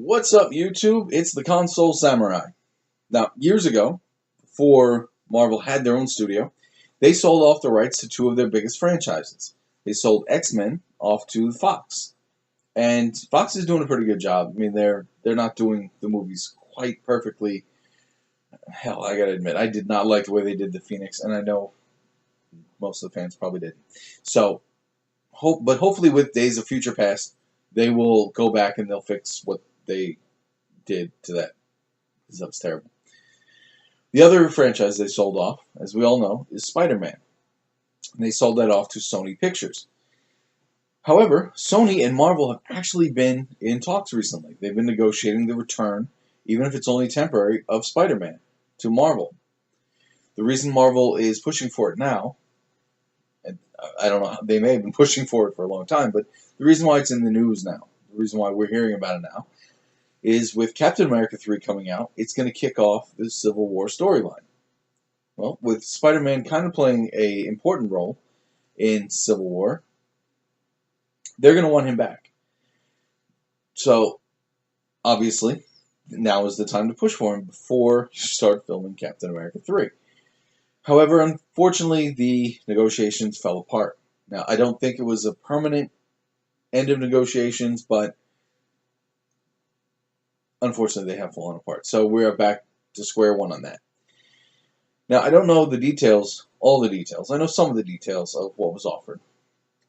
What's up, YouTube? It's the Console Samurai. Now, years ago, before Marvel had their own studio, they sold off the rights to two of their biggest franchises. They sold X-Men off to Fox, and Fox is doing a pretty good job. I mean, they're not doing the movies quite perfectly. Hell, I gotta admit, I did not like the way they did the Phoenix, and I know most of the fans probably didn't. So, but hopefully, with Days of Future Past, they will go back and they'll fix what they did to that, because that was terrible. The other franchise they sold off, as we all know, is Spider-Man. And they sold that off to Sony Pictures. However, Sony and Marvel have actually been in talks recently. They've been negotiating the return, even if it's only temporary, of Spider-Man to Marvel. The reason Marvel is pushing for it now, and I don't know, they may have been pushing for it for a long time, but the reason why it's in the news now, the reason why we're hearing about it now, is with Captain America 3 coming out, it's going to kick off the Civil War storyline. Well, with Spider-Man kind of playing an important role in Civil War, they're going to want him back. So, obviously, now is the time to push for him before you start filming Captain America 3. However, unfortunately, the negotiations fell apart. Now, I don't think it was a permanent end of negotiations, but unfortunately, they have fallen apart. So we are back to square one on that. Now, I don't know the details, all the details. I know some of the details of what was offered.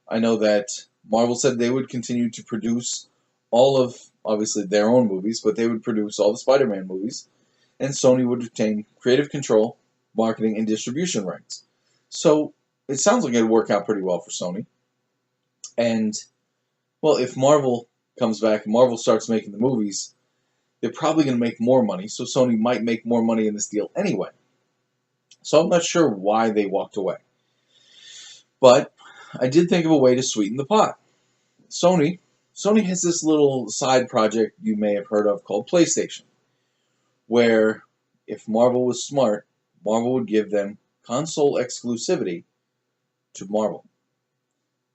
I know that Marvel said they would continue to produce all of, obviously, their own movies, but they would produce all the Spider-Man movies, and Sony would retain creative control, marketing, and distribution rights. So it sounds like it would work out pretty well for Sony. And, well, if Marvel comes back and Marvel starts making the movies, they're probably going to make more money, so Sony might make more money in this deal anyway. So I'm not sure why they walked away. But I did think of a way to sweeten the pot. Sony has this little side project you may have heard of called PlayStation, where if Marvel was smart, Marvel would give them console exclusivity to Marvel.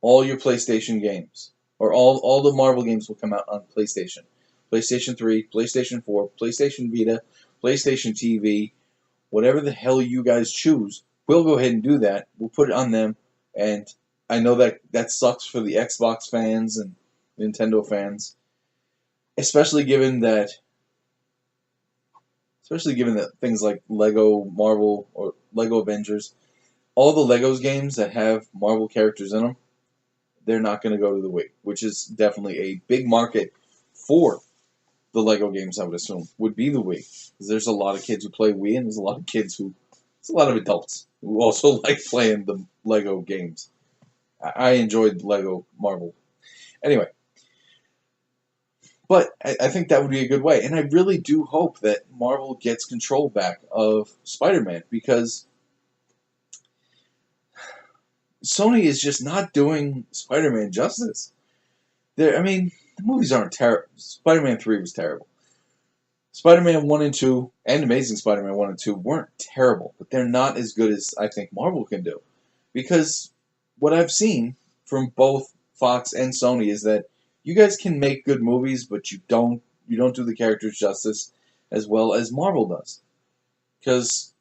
All your PlayStation games, or all the Marvel games will come out on PlayStation. PlayStation 3, PlayStation 4, PlayStation Vita, PlayStation TV, whatever the hell you guys choose, we'll go ahead and do that. We'll put it on them, and I know that sucks for the Xbox fans and Nintendo fans, especially given that things like Lego Marvel or Lego Avengers, all the Legos games that have Marvel characters in them, they're not going to go to the Wii, which is definitely a big market for the Lego games, I would assume, would be the Wii. Because there's a lot of kids who play Wii, and there's a lot of adults who also like playing the Lego games. I enjoyed Lego Marvel. Anyway, but I think that would be a good way. And I really do hope that Marvel gets control back of Spider-Man, because Sony is just not doing Spider-Man justice. The movies aren't terrible. Spider-Man 3 was terrible. Spider-Man 1 and 2 and Amazing Spider-Man 1 and 2 weren't terrible, but they're not as good as I think Marvel can do. Because what I've seen from both Fox and Sony is that you guys can make good movies, but you don't do the characters justice as well as Marvel does. Because,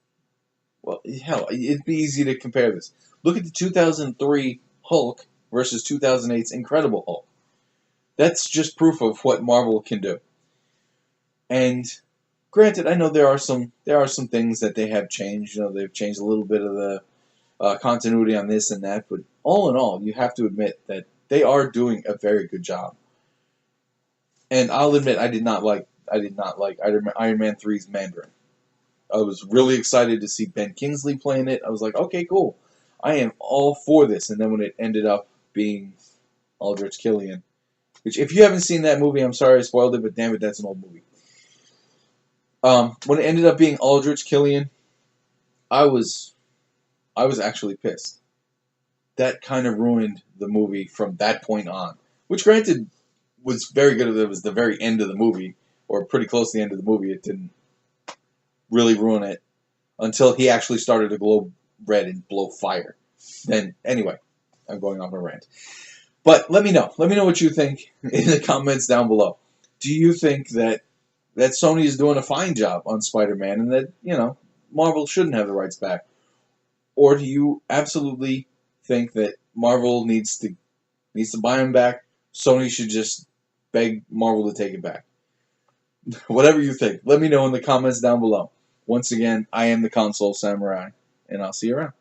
well, hell, it'd be easy to compare this. Look at the 2003 Hulk versus 2008's Incredible Hulk. That's just proof of what Marvel can do. And granted, I know there are some things that they have changed. They've changed a little bit of the continuity on this and that, but all in all, you have to admit that they are doing a very good job. And I'll admit, I did not like Iron Man 3's Mandarin. I was really excited to see Ben Kingsley playing it. I was like, okay, cool. I am all for this. And then when it ended up being Aldrich Killian, which, if you haven't seen that movie, I'm sorry I spoiled it, but damn it, that's an old movie. When it ended up being Aldrich Killian, I was actually pissed. That kind of ruined the movie from that point on. Which, granted, was very good. It was the very end of the movie, or pretty close to the end of the movie. It didn't really ruin it until he actually started to glow red and blow fire. Then, anyway, I'm going off a rant. But let me know. Let me know what you think in the comments down below. do you think that Sony is doing a fine job on Spider-Man and that, Marvel shouldn't have the rights back? Or do you absolutely think that Marvel needs to buy him back? Sony should just beg Marvel to take it back. Whatever you think, let me know in the comments down below. Once again, I am the Console Samurai, and I'll see you around.